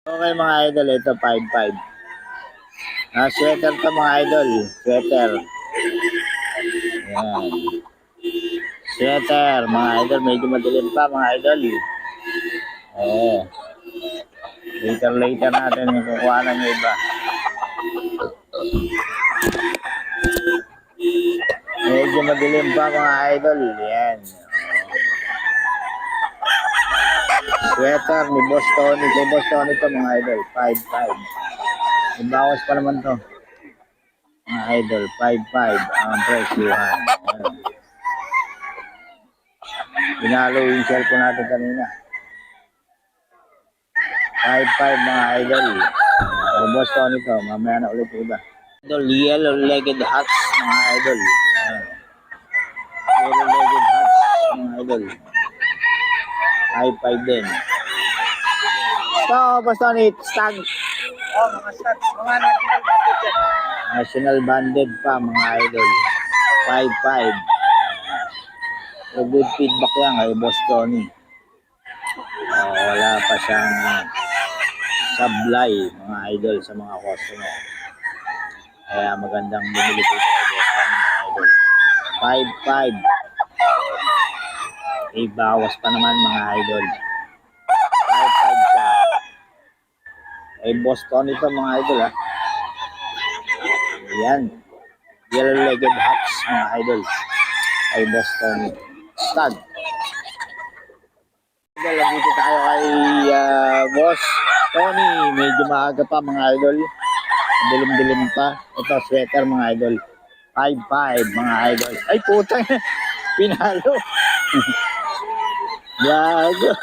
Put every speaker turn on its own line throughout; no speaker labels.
Okay mga idol, ito 5-5. Sweater to mga idol. Sweater. Yan. Sweater mga idol. Medyo madilim pa mga idol. Oo. Later natin yung kukuha ng iba. Medyo madilim pa mga idol. Yan. Sweater ni Boss Tony. Kay Boss Tony to mga idol. 5-5. Ibawas pa naman to. Mga idol. 5-5 ang presyuhan. Pinalo yung cellphone natin kanina. 5-5 mga idol. Boss Tony to. Mamaya na ulit iba. Idol, yellow-legged hats mga idol. Yellow-legged hats mga idol. 5-5 din. So, Boss Tony, stag.
Oh, mga stag. Mga
National banded pa mga idol. 5-5. So, good feedback yan kay Boss Tony. Wala pa siyang sablay mga idol sa mga customer. Kaya magandang bumili dito kay Boss Tony mga idol. 5-5. Bawas pa naman mga idol. 5-5 siya. Ay Boss Tony to mga idol ha. Yan. Yellow-legged hats mga idol. Ay Boss Tony. Stag. Dito tayo kay Boss Tony. Medyo maaga pa mga idol. Dilim-dilim pa. Ito sweater mga idol. 5-5 mga idol. Ay putang. Pinalo. Gago.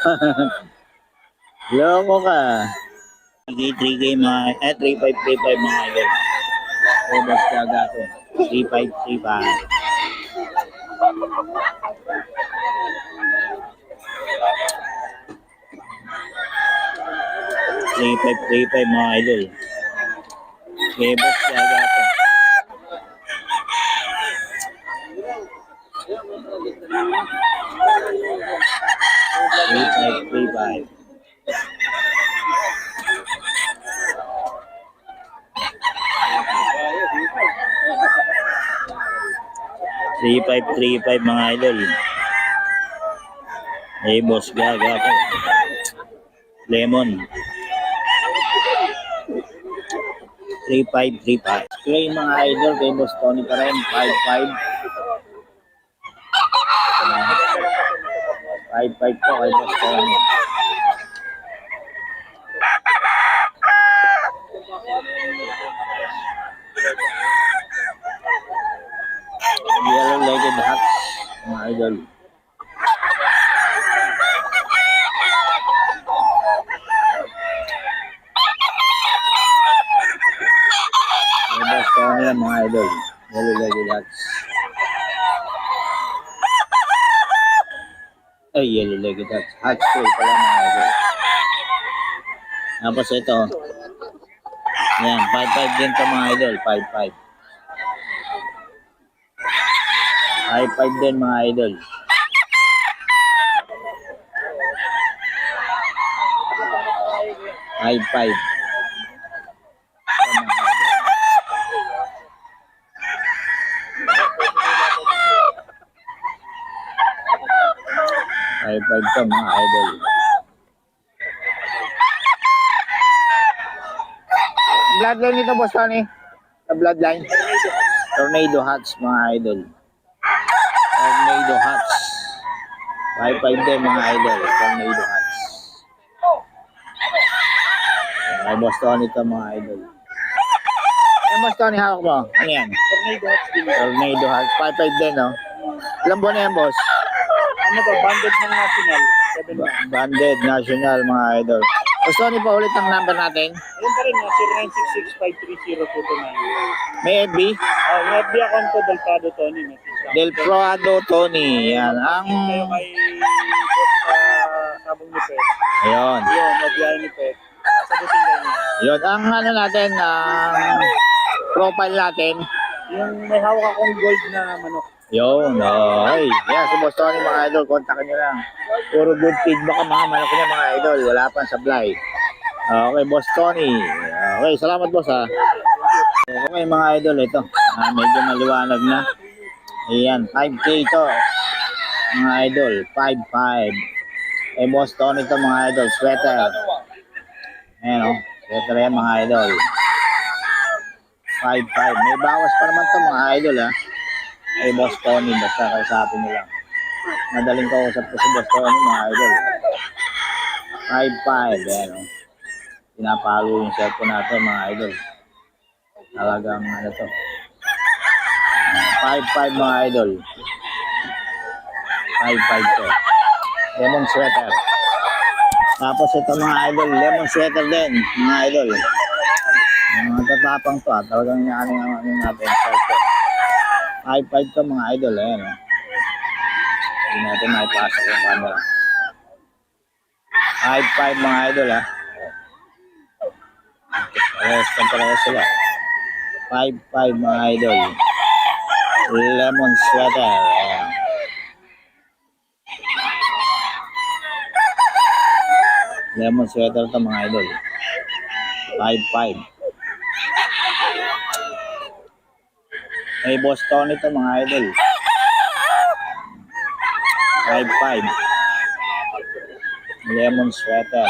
Loko ka. 3K mga 3-5 mga idol. Boss Gaga to. 3-5. 3-5 mga idol. Boss Gaga to. 3-5. 3-5 mga idol. Boss Gaga to. Lemon. 3-5. Play mga idol kay Boss Tony pa rin. 5-5. 5-5 po kay Boss Tony. Yellow-legged hats mga idol. Boss Tony yan mga idol. Yellow-legged hats. Ay, yellow-legged hats. Hats full pala mga idol. Tapos ito. Yan, 5-5 din to mga idol. 5-5. 5-5 din mga idol. 5-5. 5-5 to mga idol. Bloodline nito Boss Tony. Sa bloodline. Tornado hats mga idol. Tornado hats. 5-5 din mga idol. Tornado hats. Ay Boss Tony to mga idol. Boss Tony hawak mo. Ano yan?
Tornado hats din.
Tornado hats. 5-5 din no. Ilang buwan na yan boss?
Ano ba? Banded ng national. 7 months.
Banded national mga idol. Boss Tony pa ulit ang number natin.
Ayun pa rin, 0966-530-229.
May FB?
May FB account ko, Del Prado Tony.
Del Prado Tony. Yan. Ang...
Kayo kay Boss Sabong ni Pet.
Ayun.
Yun, mabiyahe ni Pet. Sagutin kayo niya.
Yun. Ang ano natin, ang profile natin.
Yung may hawak akong gold na manok.
Yun. Ay. Yan. Si Boss Tony mga idol. Kontakin nyo lang. Puro good feedback ang mga manok niya mga idol. Wala pang supply. Okay, Boss Tony. Okay, salamat boss ha. Okay mga idol, ito. Medyo maliwanag na. Ayan, 5K ito. Mga idol, 5-5. Eh, Boss Tony ito mga idol, sweater. Ayan o, sweater yan mga idol. 5-5. May bawas pa naman ito mga idol ha. Eh, Boss Tony, basta kausapin nyo lang. Madaling kausap ko si Boss Tony mga idol. 5-5. Ayan o. Pinapalo yung cellphone natin mga idol. Talagang ano to. 5-5 mga idol. 5-5 to. Lemon sweater. Tapos ito mga idol, lemon sweater din mga idol. Mga tatapang to talagang inaano natin cellphone. 5-5 to mga idol. Ayan o. Hindi natin maipasok yung camera. 5-5 mga idol ha. Parehas sila. 5-5 mga idol. Lemon sweater. Ayan. Lemon sweater to mga idol. 5-5. May Boss Tony to mga idol. 5-5. Lemon sweater.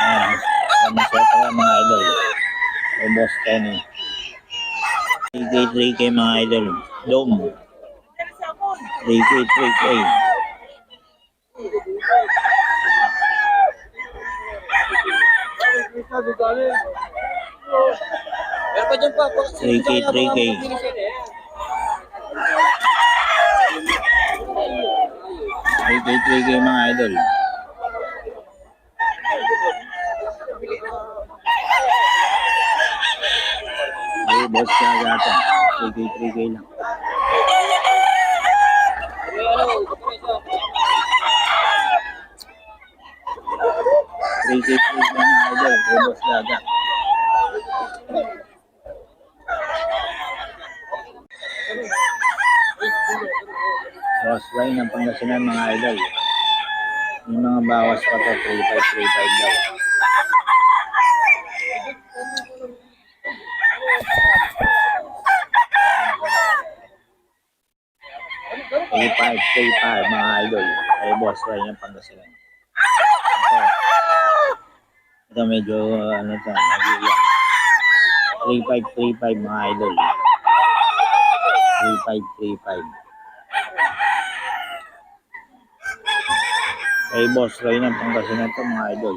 Ayan. Lemon sweater mga idol. May Boss Tony. 3K mga idol. Dome. 3K.
Pero pa dyan pa.
3K. 3K mga idol. Ay, boss ka gata. 3K lang. Three k mga idol. Ay, boss gaga. Boss Wayne ng Pangasinan mga idol. Yung mga bawas pa to, 3-5 daw. Three five mga idol. Ay Boss Wayne ng Pangasinan. Ito medyo ano to, magilang. 3-5 mga idol. 3-5. Ay Boss Wayne ng Pangasinan to mga idol.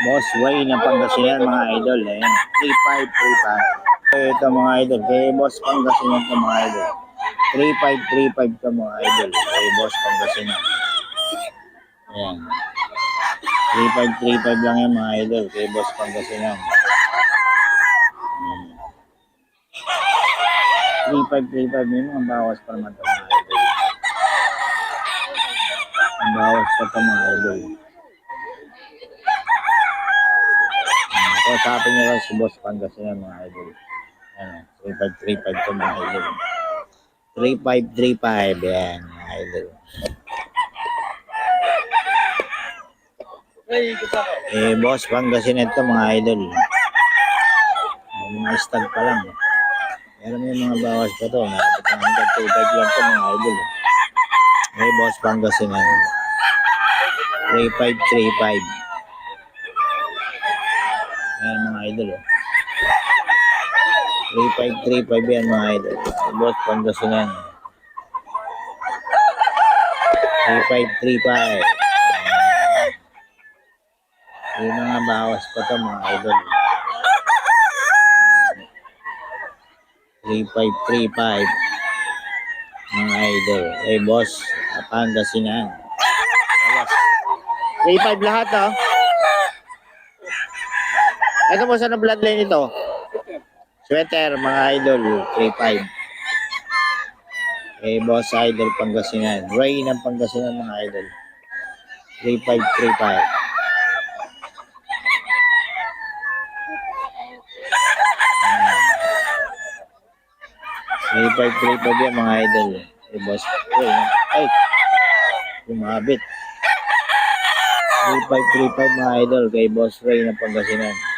Boss Wayne ng Pangasinan mga idol. Ayan. 3-5. Ito mga idol. Kay Boss Pangasinan to mga idol. 3-5 to mga idol. Kay Boss Pangasinan. Ayan. 3-5 lang yan mga idol. Kay Boss Pangasinan. 3-5. May mga bawas pa naman ito mga idol. Ang bawas pa ito mga idol. Kausapin nyo lang si Boss Pangasinan mga idol. Ano, 3-5 to mga idol. 3-5. Yan mga idol. Boss Pangasinan to mga idol. Mga stag pa lang. Meron may mga bawas pa to. Hanggang 2-5 lang to mga idol. Boss Pangasinan. 3-5. Ayan mga idol. 3-5 yan mga idol. Boss Pangasinan. 3-5. May mga bawas pa to mga idol. 3-5 mga idol. Boss Pangasinan. 3-5 lahat oh. Ito po sa bloodline ito. Sweater mga idol. 3-5. Boss Idol Pangasinan. Ray ng Pangasinan mga idol. 3-5. 3-5 3535 yan mga idol. Kay Boss Ray. Ay, umabit. 3535 mga idol kay Boss Ray ng Pangasinan.